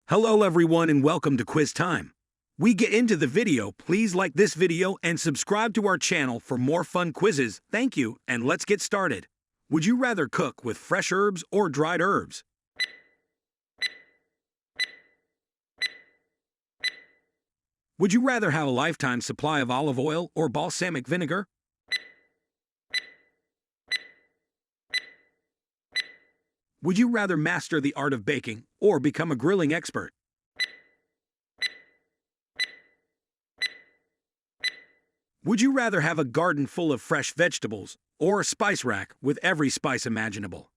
Hello everyone and welcome to Quiz Time. We get into the video, please like this video and subscribe to our channel for more fun quizzes. Thank you, and let's get started. Would you rather cook with fresh herbs or dried herbs? Would you rather have a lifetime supply of olive oil or balsamic vinegar? Would you rather master the art of baking or become a grilling expert? Would you rather have a garden full of fresh vegetables or a spice rack with every spice imaginable?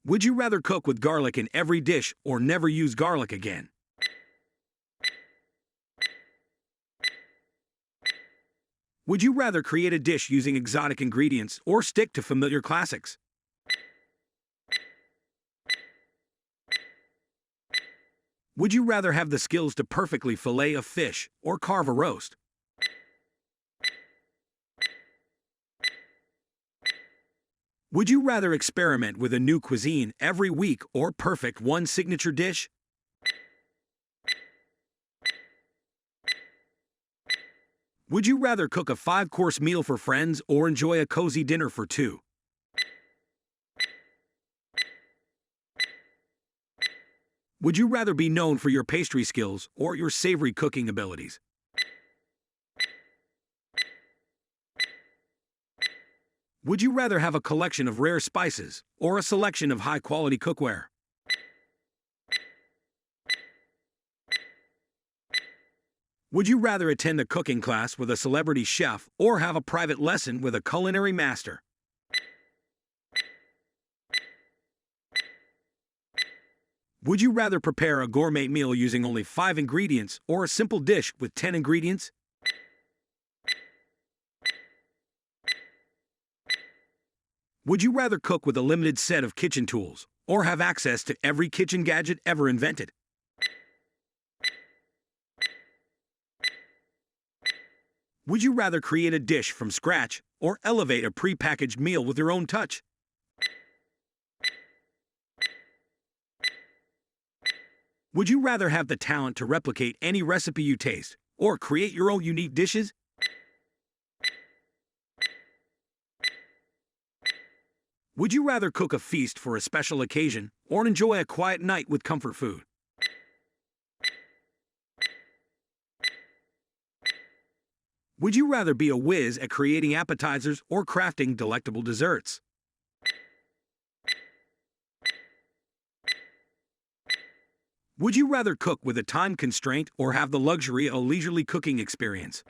Would you rather cook with garlic in every dish or never use garlic again? Would you rather create a dish using exotic ingredients or stick to familiar classics? Would you rather have the skills to perfectly fillet a fish or carve a roast? Would you rather experiment with a new cuisine every week or perfect one signature dish? Would you rather cook a 5-course meal for friends or enjoy a cozy dinner for two? Would you rather be known for your pastry skills or your savory cooking abilities? Would you rather have a collection of rare spices or a selection of high-quality cookware? Would you rather attend a cooking class with a celebrity chef or have a private lesson with a culinary master? Would you rather prepare a gourmet meal using only 5 ingredients or a simple dish with 10 ingredients? Would you rather cook with a limited set of kitchen tools or have access to every kitchen gadget ever invented? Would you rather create a dish from scratch or elevate a pre-packaged meal with your own touch? Would you rather have the talent to replicate any recipe you taste or create your own unique dishes? Would you rather cook a feast for a special occasion or enjoy a quiet night with comfort food? Would you rather be a whiz at creating appetizers or crafting delectable desserts? Would you rather cook with a time constraint or have the luxury of a leisurely cooking experience?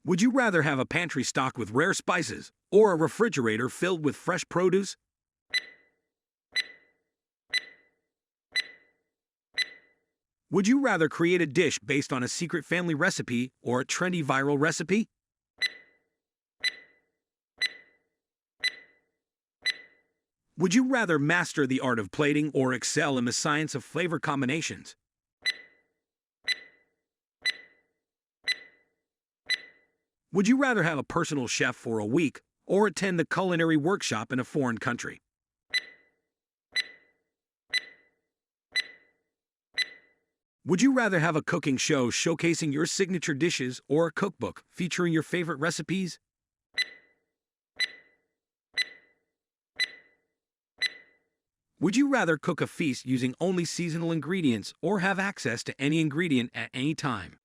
Would you rather have a pantry stocked with rare spices or a refrigerator filled with fresh produce? Would you rather create a dish based on a secret family recipe or a trendy viral recipe? Would you rather master the art of plating or excel in the science of flavor combinations? Would you rather have a personal chef for a week or attend the culinary workshop in a foreign country? Would you rather have a cooking show showcasing your signature dishes or a cookbook featuring your favorite recipes? Would you rather cook a feast using only seasonal ingredients or have access to any ingredient at any time?